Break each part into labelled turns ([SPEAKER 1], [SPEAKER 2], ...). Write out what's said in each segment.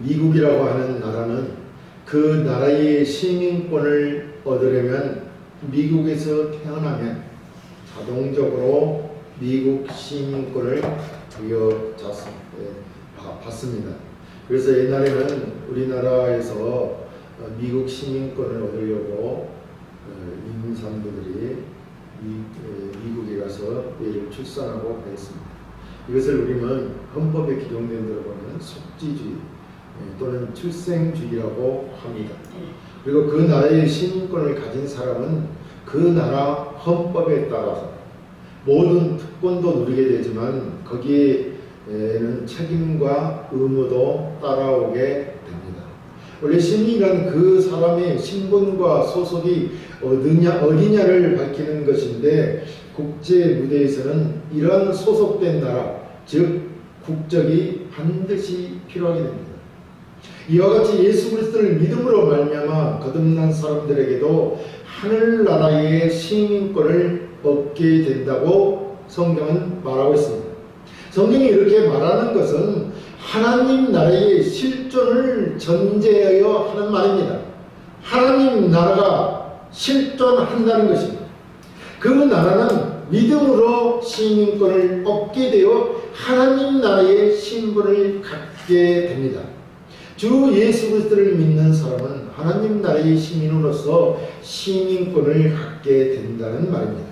[SPEAKER 1] 미국이라고 하는 나라는 그 나라의 시민권을 얻으려면 미국에서 태어나면 자동적으로 미국 시민권을 받습니다. 그래서 옛날에는 우리나라에서 미국 시민권을 얻으려고 임산부들이 미국에 가서 애를 출산하고 그랬습니다. 이것을 우리는 헌법에 기록된 대로 보면 속지주의 또는 출생주의라고 합니다. 그리고 그 나라의 시민권을 가진 사람은 그 나라 헌법에 따라서 모든 특권도 누리게 되지만 거기에는 책임과 의무도 따라오게 됩니다. 원래 시민이란 그 사람의 신분과 소속이 어디냐를 밝히는 것인데 국제 무대에서는 이런 소속된 나라, 즉 국적이 반드시 필요하게 됩니다. 이와 같이 예수 그리스도를 믿음으로 말미암아 거듭난 사람들에게도 하늘나라의 시민권을 얻게 된다고 성경은 말하고 있습니다. 성경이 이렇게 말하는 것은 하나님 나라의 실존을 전제하여 하는 말입니다. 하나님 나라가 실존한다는 것입니다. 그 나라는 믿음으로 시민권을 얻게 되어 하나님 나라의 신분을 갖게 됩니다. 주 예수 그리스도를 믿는 사람은 하나님 나라의 시민으로서 시민권을 갖게 된다는 말입니다.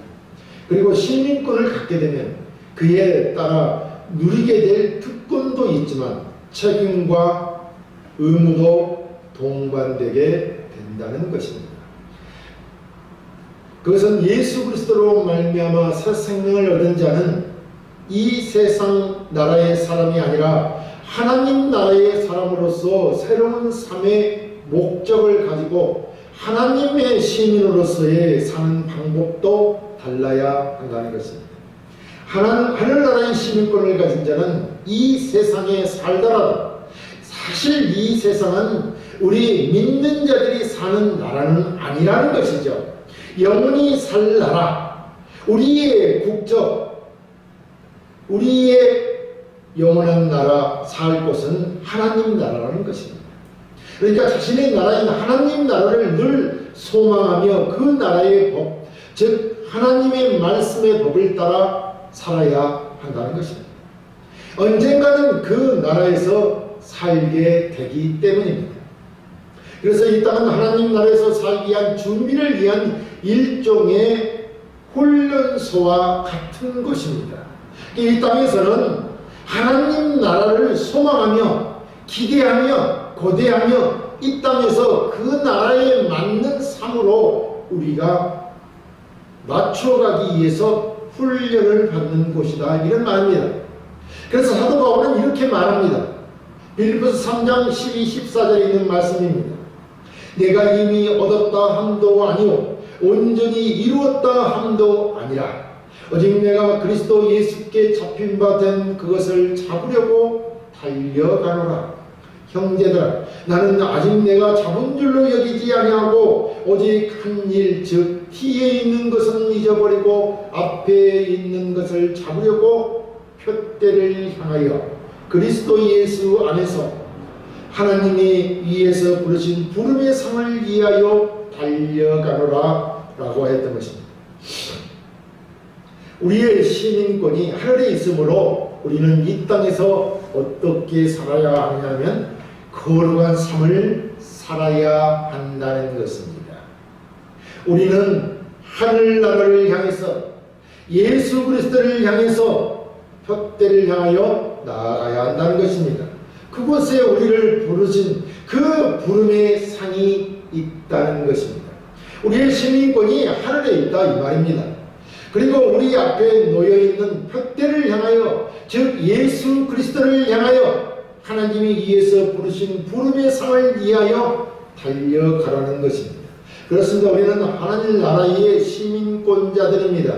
[SPEAKER 1] 그리고 시민권을 갖게 되면 그에 따라 누리게 될 특권도 있지만 책임과 의무도 동반되게 된다는 것입니다. 그것은 예수 그리스도로 말미암아 새 생명을 얻은 자는 이 세상 나라의 사람이 아니라 하나님 나라의 사람으로서 새로운 삶의 목적을 가지고 하나님의 시민으로서의 사는 방법도 달라야 한다는 것입니다. 하늘나라의 시민권을 가진 자는 이 세상에 살더라도 사실 이 세상은 우리 믿는 자들이 사는 나라는 아니라는 것이죠. 영원히 살 나라, 우리의 국적, 우리의 영원한 나라, 살 곳은 하나님 나라라는 것입니다. 그러니까 자신의 나라인 하나님 나라를 늘 소망하며 그 나라의 법, 즉 하나님의 말씀의 법을 따라 살아야 한다는 것입니다. 언젠가는 그 나라에서 살게 되기 때문입니다. 그래서 이 땅은 하나님 나라에서 살기 위한 준비를 위한 일종의 훈련소와 같은 것입니다. 이 땅에서는 하나님 나라를 소망하며 기대하며 고대하며 이 땅에서 그 나라에 맞는 삶으로 우리가 맞춰가기 위해서 훈련을 받는 곳이다, 이런 말입니다. 그래서 사도 바울은 이렇게 말합니다. 빌립보서 3장 12, 14절에 있는 말씀입니다. 내가 이미 얻었다 함도 아니오 온전히 이루었다 함도 아니라 오직 내가 그리스도 예수께 잡힌 바 된 그것을 잡으려고 달려가노라. 형제들아, 나는 아직 내가 잡은 줄로 여기지 아니하고 오직 한 일, 즉 뒤에 있는 것은 잊어버리고 앞에 있는 것을 잡으려고 표대를 향하여 그리스도 예수 안에서 하나님이 위에서 부르신 부름의 상을 위하여 달려가노라 라고 했던 것입니다. 우리의 시민권이 하늘에 있으므로 우리는 이 땅에서 어떻게 살아야 하냐면 거룩한 삶을 살아야 한다는 것입니다. 우리는 하늘나라를 향해서 예수 그리스도를 향해서 표대를 향하여 나아가야 한다는 것입니다. 그곳에 우리를 부르신 그 부름의 상이 있다는 것입니다. 우리의 시민권이 하늘에 있다, 이 말입니다. 그리고 우리 앞에 놓여있는 표대를 향하여, 즉 예수 그리스도를 향하여 하나님이 위에서 부르신 부름의 상을 위하여 달려가라는 것입니다. 그렇습니다. 우리는 하나님 나라의 시민권자들입니다.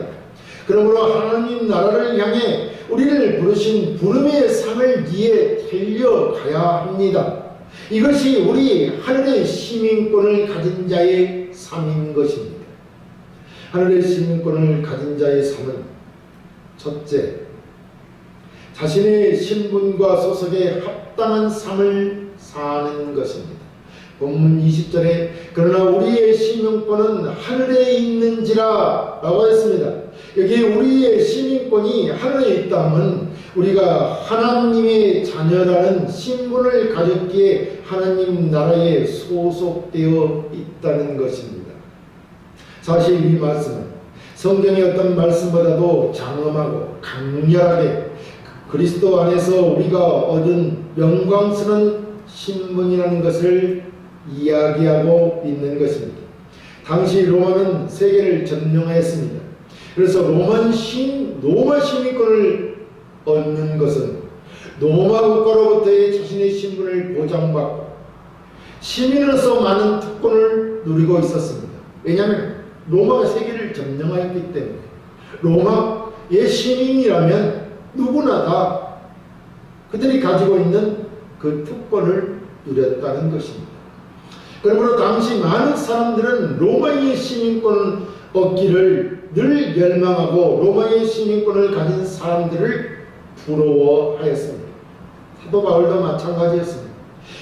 [SPEAKER 1] 그러므로 하나님 나라를 향해 우리를 부르신 부름의 상을 위해 달려가야 합니다. 이것이 우리 하늘의 시민권을 가진 자의 삶인 것입니다. 하늘의 시민권을 가진 자의 삶은 첫째, 자신의 신분과 소속에 합당한 삶을 사는 것입니다. 본문 20절에 그러나 우리의 시민권은 하늘에 있는지라 라고 했습니다. 여기 우리의 시민권이 하늘에 있다면 우리가 하나님의 자녀라는 신분을 가졌기에 하나님 나라에 소속되어 있다는 것입니다. 사실 이 말씀은 성경의 어떤 말씀보다도 장엄하고 강렬하게 그리스도 안에서 우리가 얻은 영광스러운 신분이라는 것을 이야기하고 있는 것입니다. 당시 로마는 세계를 점령하였습니다. 그래서 로마 시민권을 얻는 것은 로마 국가로부터의 자신의 신분을 보장받고 시민으로서 많은 특권을 누리고 있었습니다. 왜냐하면 로마가 세계를 점령하였기 때문에 로마의 시민이라면 누구나 다 그들이 가지고 있는 그 특권을 누렸다는 것입니다. 그러므로 당시 많은 사람들은 로마의 시민권을 얻기를 늘 열망하고 로마의 시민권을 가진 사람들을 부러워하였습니다. 사도 바울도 마찬가지였습니다.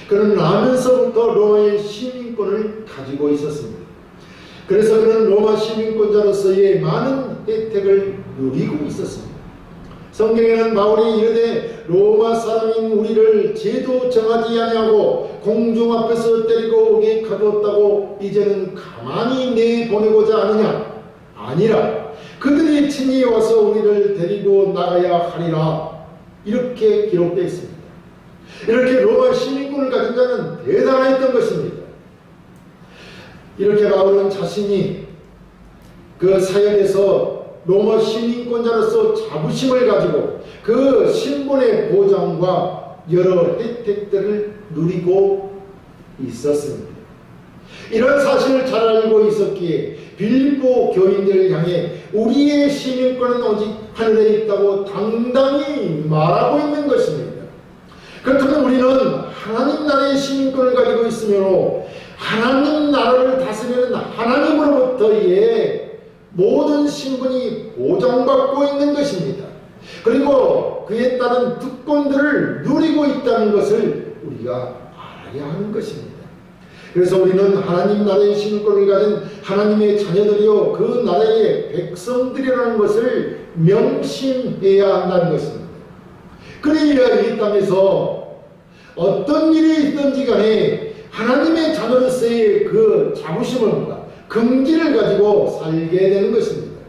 [SPEAKER 1] 그는 나면서부터 로마의 시민권을 가지고 있었습니다. 그래서 그는 로마 시민권자로서의 많은 혜택을 누리고 있었습니다. 성경에는 바울이 이르되 로마 사람인 우리를 죄도 정하지 아니하고 공중 앞에서 때리고 오게 가두었다고 이제는 가만히 내보내고자 하느냐? 아니라 그들이 친히 와서 우리를 데리고 나가야 하리라. 이렇게 기록되어 있습니다. 이렇게 로마 시민권을 가진 자는 대단했던 것입니다. 이렇게 바울은 자신이 그 사역에서 로마 시민권자로서 자부심을 가지고 그 신분의 보장과 여러 혜택들을 누리고 있었습니다. 이런 사실을 잘 알고 있었기에 빌보 교인들을 향해 우리의 시민권은 오직 하늘에 있다고 당당히 말하고 있는 것입니다. 그렇다면 우리는 하나님 나라의 시민권을 가지고 있으므로 하나님 나라를 다스리는 하나님으로부터의 모든 신분이 보장받고 있는 것입니다. 그리고 그에 따른 특권들을 누리고 있다는 것을 우리가 알아야 하는 것입니다. 그래서 우리는 하나님 나라의 시민권을 가진 하나님의 자녀들이요 그 나라의 백성들이라는 것을 명심해야 한다는 것입니다. 그래야 이 땅에서 어떤 일이 있든지 간에 하나님의 자녀로서의 그 자부심을 긍지를 가지고 살게 되는 것입니다.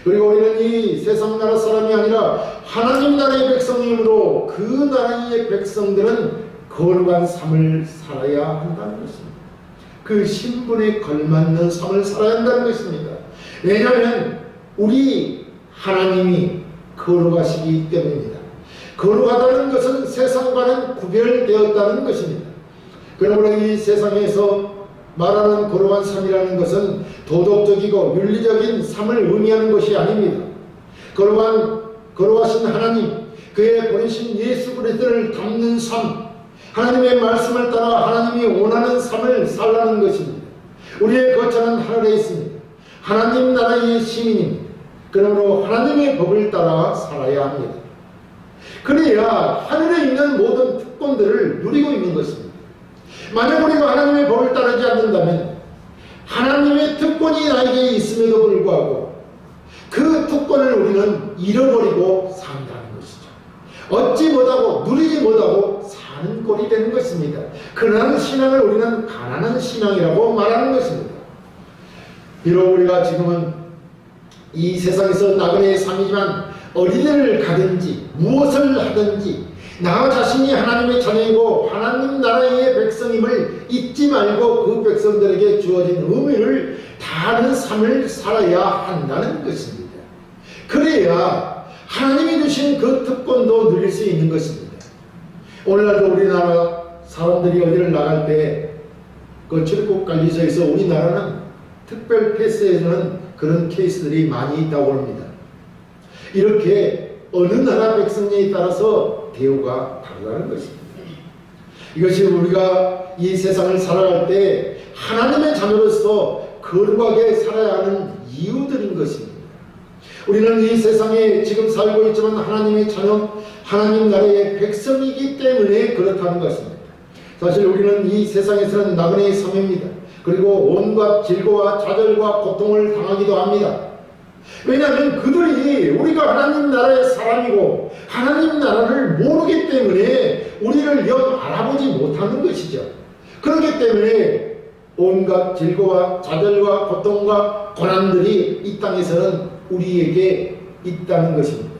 [SPEAKER 1] 그리고 우리는 이 세상 나라 사람이 아니라 하나님 나라의 백성이므로 그 나라의 백성들은 거룩한 삶을 살아야 한다는 것입니다. 그 신분에 걸맞는 삶을 살아야 한다는 것입니다. 왜냐하면 우리 하나님이 거룩하시기 때문입니다. 거룩하다는 것은 세상과는 구별되었다는 것입니다. 그러므로 이 세상에서 말하는 거룩한 삶이라는 것은 도덕적이고 윤리적인 삶을 의미하는 것이 아닙니다. 거룩하신 하나님, 그의 보내신 예수 그리스도를 닮는 삶, 하나님의 말씀을 따라 하나님이 원하는 삶을 살라는 것입니다. 우리의 거처는 하늘에 있습니다. 하나님 나라의 시민입니다. 그러므로 하나님의 법을 따라 살아야 합니다. 그래야 하늘에 있는 모든 특권들을 누리고 있는 것입니다. 만약 우리가 하나님의 법을 따르지 않는다면 하나님의 특권이 나에게 있음에도 불구하고 그 특권을 우리는 잃어버리고 산다는 것이죠. 얻지 못하고 누리지 못하고 사는 꼴이 되는 것입니다. 그러한 신앙을 우리는 가난한 신앙이라고 말하는 것입니다. 비록 우리가 지금은 이 세상에서 나그네의 삶이지만 어디를 가든지 무엇을 하든지 나 자신이 하나님의 자녀이고 하나님 나라의 백성임을 잊지 말고 그 백성들에게 주어진 의미를 다하는 삶을 살아야 한다는 것입니다. 그래야 하나님이 주신 그 특권도 누릴 수 있는 것입니다. 오늘날도 우리나라 사람들이 어디를 나갈 때 그 출국 관리소에서 우리나라는 특별 패스해주는 그런 케이스들이 많이 있다고 합니다. 이렇게 어느 나라 백성에 따라서 대우가 다르다는 것입니다. 이것이 우리가 이 세상을 살아갈 때 하나님의 자녀로서 거룩하게 살아야 하는 이유들인 것입니다. 우리는 이 세상에 지금 살고 있지만 하나님의 자녀, 하나님 나라의 백성이기 때문에 그렇다는 것입니다. 사실 우리는 이 세상에서는 나그네의 삶입니다. 그리고 온갖 질고와 좌절과 고통을 당하기도 합니다. 왜냐하면 그들이 우리가 하나님 나라의 사람이고 하나님 나라를 모르기 때문에 우리를 영 알아보지 못하는 것이죠. 그렇기 때문에 온갖 질고와 좌절과 고통과 고난들이 이 땅에서는 우리에게 있다는 것입니다.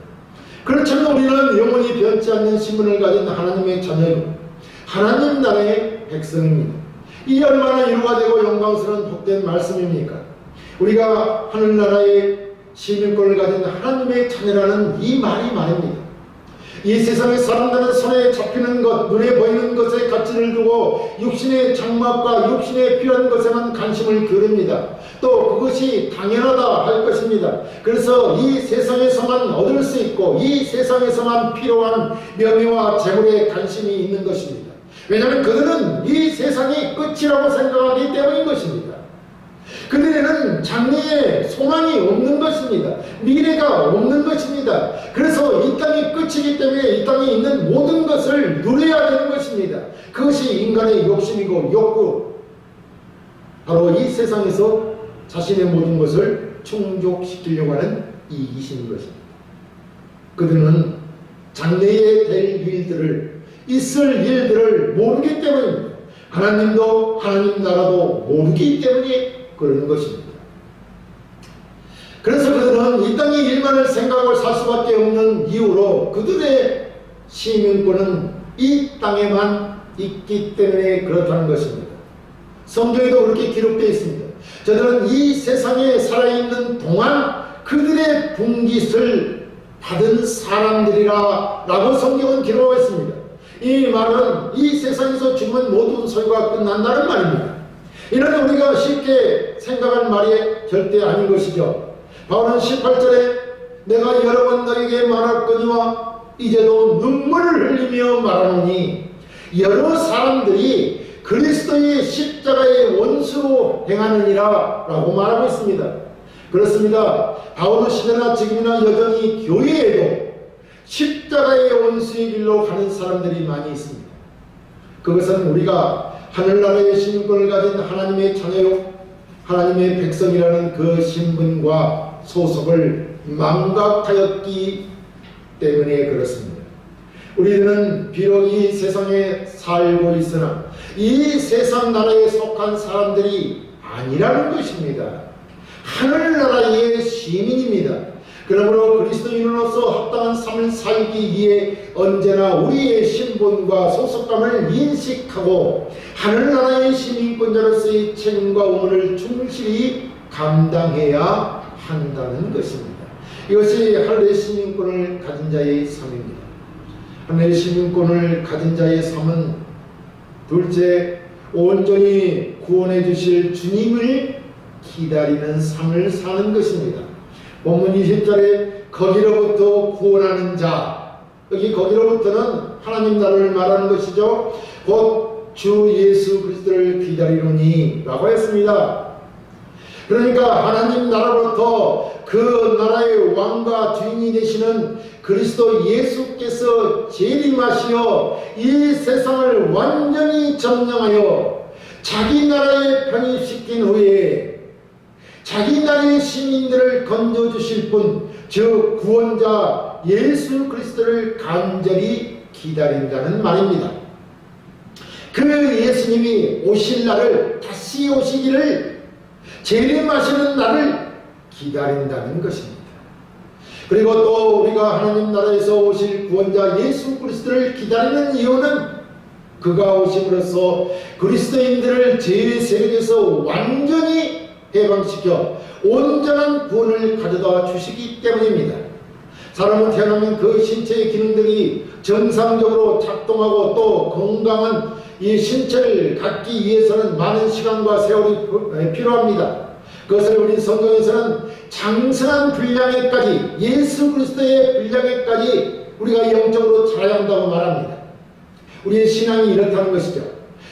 [SPEAKER 1] 그렇지만 우리는 영원히 변치 않는 신분을 가진 하나님의 자녀이고 하나님 나라의 백성입니다. 이 얼마나 이루가 되고 영광스러운 복된 말씀입니까? 우리가 하늘나라의 시민권을 가진 하나님의 자녀라는 이 말이 말입니다. 이 세상의 사람들은 손에 잡히는 것, 눈에 보이는 것에 가치를 두고 육신의 장막과 육신에 필요한 것에만 관심을 기울입니다. 또 그것이 당연하다 할 것입니다. 그래서 이 세상에서만 얻을 수 있고 이 세상에서만 필요한 명예와 재물에 관심이 있는 것입니다. 왜냐하면 그들은 이 세상이 끝이라고 생각하기 때문인 것입니다. 그들에는 장래에 소망이 없는 것입니다. 미래가 없는 것입니다. 그래서 이 땅이 끝이기 때문에 이 땅에 있는 모든 것을 누려야 되는 것입니다. 그것이 인간의 욕심이고 욕구, 바로 이 세상에서 자신의 모든 것을 충족시키려고 하는 이기심인 것입니다. 그들은 장래에 될 일들을, 있을 일들을 모르기 때문입니다. 하나님도 하나님 나라도 모르기 때문에 그러는 것입니다. 그래서 그들은 이 땅의 일만을 생각하고 살 수밖에 없는 이유로 그들의 시민권은 이 땅에만 있기 때문에 그렇다는 것입니다. 성경에도 그렇게 기록되어 있습니다. 저들은 이 세상에 살아있는 동안 그들의 분깃을 받은 사람들이라 라고 성경은 기록하고 있습니다. 이 말은 이 세상에서 주는 모든 소유가 끝난다는 말입니다. 이는 우리가 쉽게 생각할 말이 절대 아닌 것이죠. 바울은 18절에 내가 여러 번 너에게 말할거니와 이제도 눈물을 흘리며 말하노니 여러 사람들이 그리스도의 십자가의 원수로 행하느니라 라고 말하고 있습니다. 그렇습니다. 바울은 시대나 지금이나 여전히 교회에도 십자가의 원수의 길로 가는 사람들이 많이 있습니다. 그것은 우리가 하늘나라의 신분을 가진 하나님의 자녀요 하나님의 백성이라는 그 신분과 소속을 망각하였기 때문에 그렇습니다. 우리는 비록 이 세상에 살고 있으나 이 세상 나라에 속한 사람들이 아니라는 것입니다. 하늘나라의 시민입니다. 그러므로 그리스도인으로서 합당한 삶을 살기 위해 언제나 우리의 신분과 소속감을 인식하고 하늘나라의 시민권자로서의 책임과 의무를 충실히 감당해야 한다는 것입니다. 이것이 하늘의 시민권을 가진 자의 삶입니다. 하늘의 시민권을 가진 자의 삶은 둘째, 온전히 구원해 주실 주님을 기다리는 삶을 사는 것입니다. 본문 20절에 거기로부터 구원하는 자, 여기 거기로부터는 하나님 나라를 말하는 것이죠. 곧 주 예수 그리스도를 기다리노니 라고 했습니다. 그러니까 하나님 나라로부터 그 나라의 왕과 주인이 되시는 그리스도 예수께서 재림하시어 이 세상을 완전히 점령하여 자기 나라에 편입시킨 후에 자기 나라의 시민들을 건져주실 분, 즉 구원자 예수 그리스도를 간절히 기다린다는 말입니다. 그 예수님이 오실 날을, 다시 오시기를, 재림하시는 날을 기다린다는 것입니다. 그리고 또 우리가 하나님 나라에서 오실 구원자 예수 그리스도를 기다리는 이유는 그가 오심으로써 그리스도인들을 죄의 세력에서 완전히 해방시켜 온전한 구원을 가져다 주시기 때문입니다. 사람은 태어나면 그 신체의 기능들이 정상적으로 작동하고 또 건강한 이 신체를 갖기 위해서는 많은 시간과 세월이 필요합니다. 그것을 우리 성경에서는 장성한 분량에까지, 예수 그리스도의 분량에까지 우리가 영적으로 자라야 한다고 말합니다. 우리의 신앙이 이렇다는 것이죠.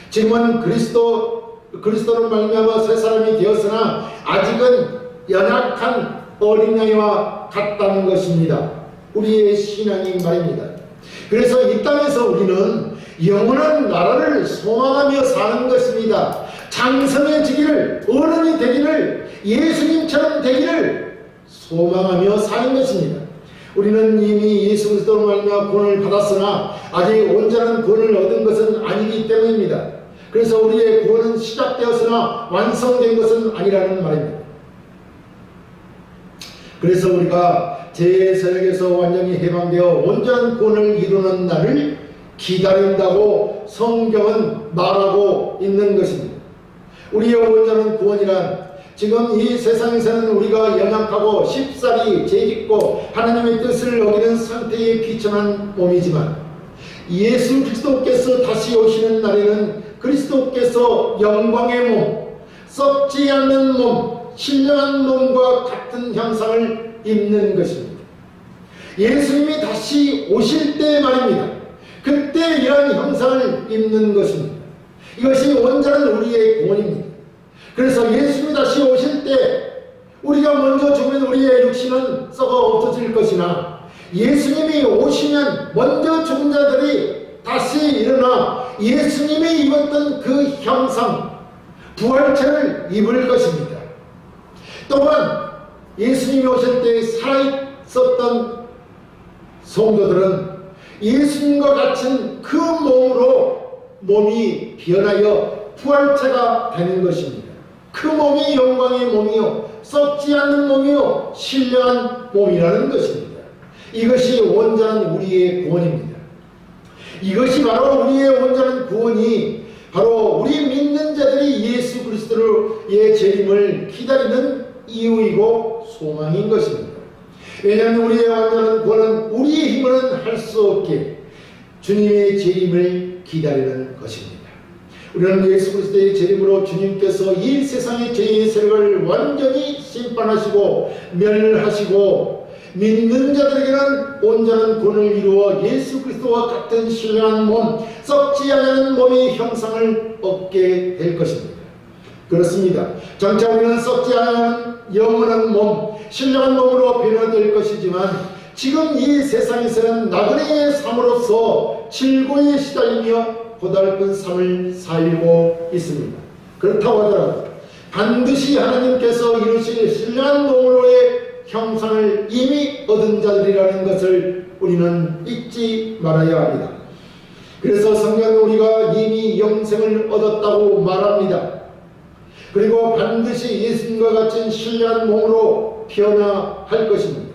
[SPEAKER 1] 지금은 그리스도로 말미암아 새 사람이 되었으나 아직은 연약한 어린아이와 같다는 것입니다. 우리의 신앙이 말입니다. 그래서 이 땅에서 우리는 영원한 나라를 소망하며 사는 것입니다. 장성해지기를, 어른이 되기를, 예수님처럼 되기를 소망하며 사는 것입니다. 우리는 이미 예수 그리스도로 말미암아 구원을 받았으나 아직 온전한 구원을 얻은 것은 아니기 때문입니다. 그래서 우리의 구원은 시작되었으나 완성된 것은 아니라는 말입니다. 그래서 우리가 제4역에서 완전히 해방되어 온전한 구원을 이루는 날을 기다린다고 성경은 말하고 있는 것입니다. 우리의 온전한 구원이란 지금 이 세상에서는 우리가 연약하고 쉽사리 죄짓고 하나님의 뜻을 어기는 상태에 비천한 몸이지만 예수 그리스도께서 다시 오시는 날에는 그리스도께서 영광의 몸, 썩지 않는 몸, 신령한 몸과 같은 형상을 입는 것입니다. 예수님이 다시 오실 때 말입니다. 그때 이러한 형상을 입는 것입니다. 이것이 온전한 우리의 구원입니다. 그래서 예수님이 다시 오실 때 우리가 먼저 죽으면 우리의 육신은 썩어 없어질 것이나 예수님이 오시면 먼저 죽은 자들이 다시 일어나 예수님이 입었던 그 형상, 부활체를 입을 것입니다. 또한 예수님이 오실 때 살아있었던 성도들은 예수님과 같은 그 몸으로 몸이 변하여 부활체가 되는 것입니다. 그 몸이 영광의 몸이요 썩지 않는 몸이요 신령한 몸이라는 것입니다. 이것이 온전한 우리의 구원입니다. 이것이 바로 우리의 온전한 구원이 바로 우리 믿는 자들이 예수 그리스도의 재림을 기다리는 이유이고 소망인 것입니다. 왜냐하면 우리의 완전한 구원은 우리의 힘으로는 할 수 없게 주님의 재림을 기다리는 것입니다. 우리는 예수 그리스도의 재림으로 주님께서 이 세상의 죄의 세력을 완전히 심판하시고 멸하시고 믿는 자들에게는 온전한 구원을 이루어 예수 그리스도와 같은 신령한 몸, 썩지 않는 몸의 형상을 얻게 될 것입니다. 그렇습니다. 장차 우리는 썩지 않은 영원한 몸, 신령한 몸으로 변화될 것이지만 지금 이 세상에서는 나그네의 삶으로서 질고에 시달리며 고달픈 삶을 살고 있습니다. 그렇다고 하더라도 반드시 하나님께서 이루실 신령한 몸으로의 형상을 이미 얻은 자들이라는 것을 우리는 잊지 말아야 합니다. 그래서 성경은 우리가 이미 영생을 얻었다고 말합니다. 그리고 반드시 예수님과 같은 신령한 몸으로 변화할 것입니다.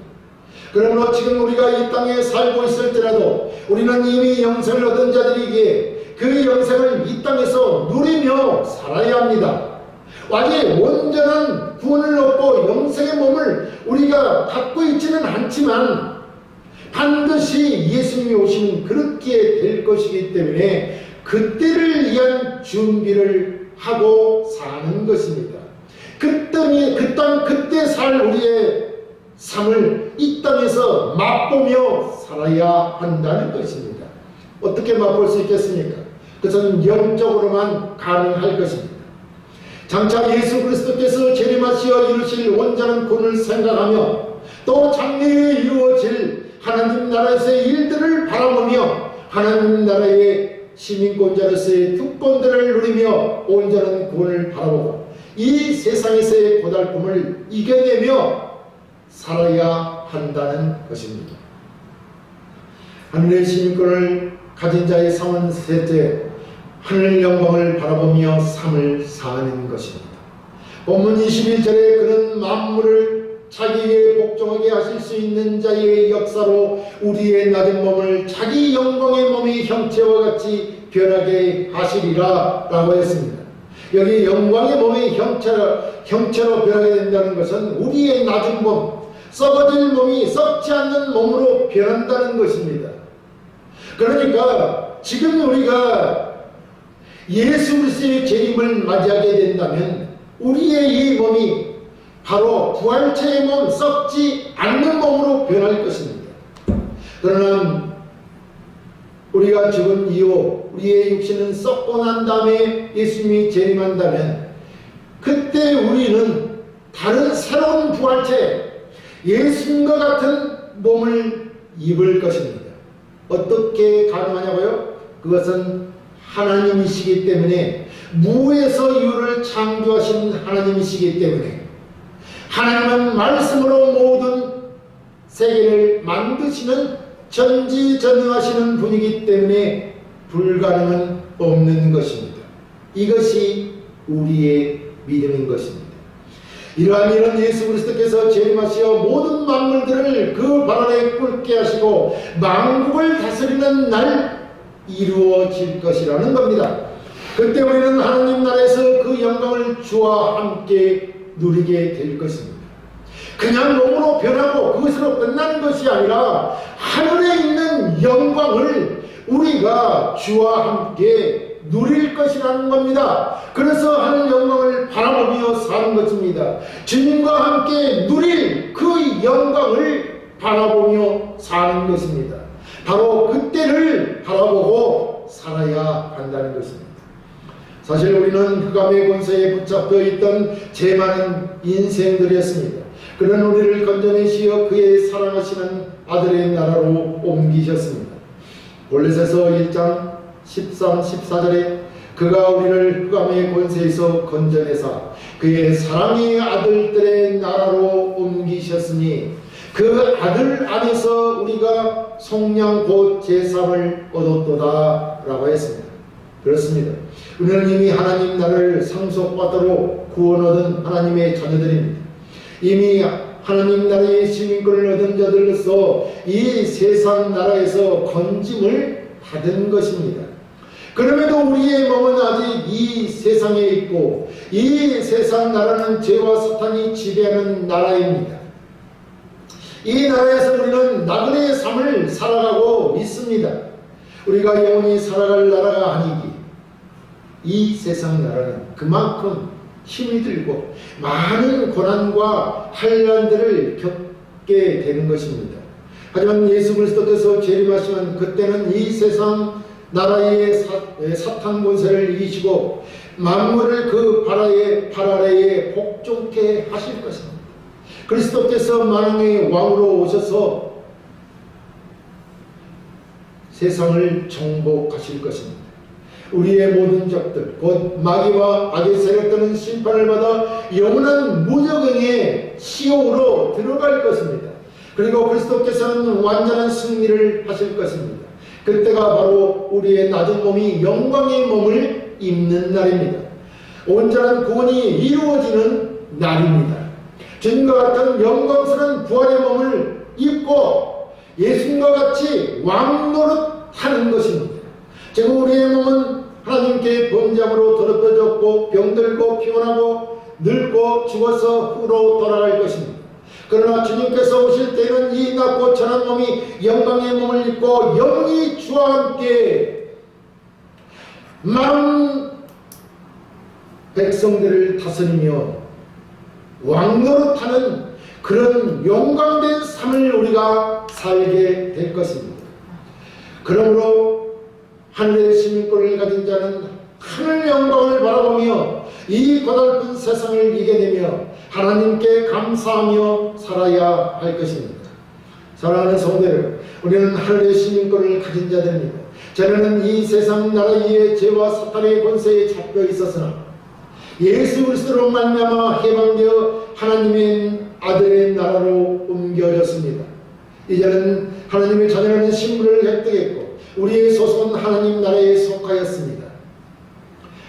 [SPEAKER 1] 그러므로 지금 우리가 이 땅에 살고 있을 때라도 우리는 이미 영생을 얻은 자들이기에 그 영생을 이 땅에서 누리며 살아야 합니다. 아직 온전한 구원을 얻고 영생의 몸을 우리가 갖고 있지는 않지만 반드시 예수님이 오시면 그렇게 될 것이기 때문에 그때를 위한 준비를 하고 사는 것입니다. 그때 살 우리의 삶을 이 땅에서 맛보며 살아야 한다는 것입니다. 어떻게 맛볼 수 있겠습니까? 그것은 영적으로만 가능할 것입니다. 장차 예수 그리스도께서 재림하시어 이루실 온전한 구원을 생각하며 또 장래에 이루어질 하나님 나라에서의 일들을 바라보며 하나님 나라의 시민권자로서의 특권들을 누리며 온전한 구원을 바라보고 이 세상에서의 고달픔을 이겨내며 살아야 한다는 것입니다. 하늘의 시민권을 가진 자의 삶은 셋째, 하늘 영광을 바라보며 삶을 사는 것입니다. 본문 21절에 그는 만물을 자기에게 복종하게 하실 수 있는 자의 역사로 우리의 낮은 몸을 자기 영광의 몸의 형체와 같이 변하게 하시리라 라고 했습니다. 여기 영광의 몸의 형체로 변하게 된다는 것은 우리의 낮은 몸, 썩어질 몸이 썩지 않는 몸으로 변한다는 것입니다. 그러니까 지금 우리가 예수 그리스도의 재림을 맞이하게 된다면 우리의 이 몸이 바로 부활체의 몸, 썩지 않는 몸으로 변할 것입니다. 그러나 우리가 죽은 이후 우리의 육신은 썩고 난 다음에 예수님이 재림한다면 그때 우리는 다른 새로운 부활체, 예수님과 같은 몸을 입을 것입니다. 어떻게 가능하냐고요? 그것은 하나님이시기 때문에, 무에서 유를 창조하신 하나님이시기 때문에, 하나님은 말씀으로 모든 세계를 만드시는 전지전능하시는 분이기 때문에 불가능은 없는 것입니다. 이것이 우리의 믿음인 것입니다. 이러한 일은 예수 그리스도께서 재림하시어 모든 만물들을 그 발 아래 꿇게 하시고 만국을 다스리는 날 이루어질 것이라는 겁니다. 그때 우리는 하나님 나라에서 그 영광을 주와 함께 누리게 될 것입니다. 그냥 몸으로 변하고 그것으로 끝나는 것이 아니라 하늘에 있는 영광을 우리가 주와 함께 누릴 것이라는 겁니다. 그래서 하늘 영광을 바라보며 사는 것입니다. 주님과 함께 누릴 그 영광을 바라보며 사는 것입니다. 바로 그때를 바라보고 살아야 한다는 것입니다. 사실 우리는 흑암의 권세에 붙잡혀 있던 죄 많은 인생들이었습니다. 그런 우리를 건져내시어 그의 사랑하시는 아들의 나라로 옮기셨습니다. 골로새서 1장 13, 14절에 그가 우리를 흑암의 권세에서 건져내사 그의 사랑의 아들들의 나라로 옮기셨으니 그 아들 안에서 우리가 속량 곧 제삼을 얻었도다 라고 했습니다. 그렇습니다. 우리는 이미 하나님 나라를 상속받도록 구원 얻은 하나님의 자녀들입니다. 이미 하나님 나라의 시민권을 얻은 자들로서 이 세상 나라에서 건짐을 받은 것입니다. 그럼에도 우리의 몸은 아직 이 세상에 있고 이 세상 나라는 죄와 사탄이 지배하는 나라입니다. 이 나라에서 우리는 나그네의 삶을 살아가고 있습니다. 우리가 영원히 살아갈 나라가 아니기 이 세상 나라는 그만큼 힘이 들고 많은 고난과 환난들을 겪게 되는 것입니다. 하지만 예수 그리스도께서 재림하시면 그때는 이 세상 나라의 사탄 권세를 이기시고 만물을 그 발 아래에 복종케 하실 것입니다. 그리스도께서 만왕의 왕으로 오셔서 세상을 정복하실 것입니다. 우리의 모든 적들 곧 마귀와 악의 세력들은 심판을 받아 영원한 무저갱의 시옥으로 들어갈 것입니다. 그리고 그리스도께서는 완전한 승리를 하실 것입니다. 그때가 바로 우리의 낮은 몸이 영광의 몸을 입는 날입니다. 온전한 구원이 이루어지는 날입니다. 주님과 같은 영광스러운 부활의 몸을 입고 예수님과 같이 왕노릇하는 것입니다. 지금 우리의 몸은 하나님께 범죄함으로 더럽혀졌고 병들고 피곤하고 늙고 죽어서 후로 돌아갈 것입니다. 그러나 주님께서 오실 때는 이 낮고 천한 몸이 영광의 몸을 입고 영원히 주와 함께 많은 백성들을 다스리며 왕노릇하는 그런 영광된 삶을 우리가 살게 될 것입니다. 그러므로 하늘의 시민권을 가진 자는 하늘 영광을 바라보며 이 고달픈 세상을 이겨내며 하나님께 감사하며 살아야 할 것입니다. 사랑하는 성도들, 우리는 하늘의 시민권을 가진 자들입니다. 저는 이 세상 나라 위에 죄와 사탄의 권세에 잡혀 있었으나 예수 그리스도로 말미암아 해방되어 하나님의 아들의 나라로 옮겨졌습니다. 이제는 하나님의 자녀라는 신분을 획득했고 우리의 소속은 하나님 나라에 속하였습니다.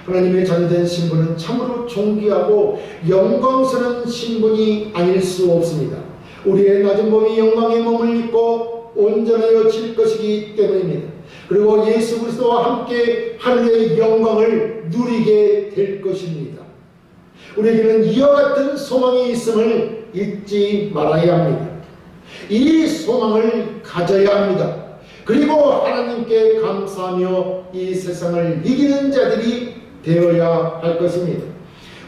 [SPEAKER 1] 하나님의 자녀된 신분은 참으로 존귀하고 영광스러운 신분이 아닐 수 없습니다. 우리의 낮은 몸이 영광의 몸을 입고 온전해질 것이기 때문입니다. 그리고 예수 그리스도와 함께 하늘의 영광을 누리게 될 것입니다. 우리에게는 이와 같은 소망이 있음을 잊지 말아야 합니다. 이 소망을 가져야 합니다. 그리고 하나님께 감사하며 이 세상을 이기는 자들이 되어야 할 것입니다.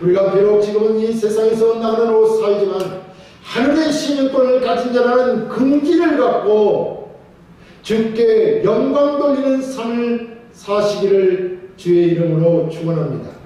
[SPEAKER 1] 우리가 비록 지금은 이 세상에서 나그네로 살지만 하늘의 시민권을 가진 자라는 긍지를 갖고 주께 영광 돌리는 삶을 사시기를 주의 이름으로 축원합니다.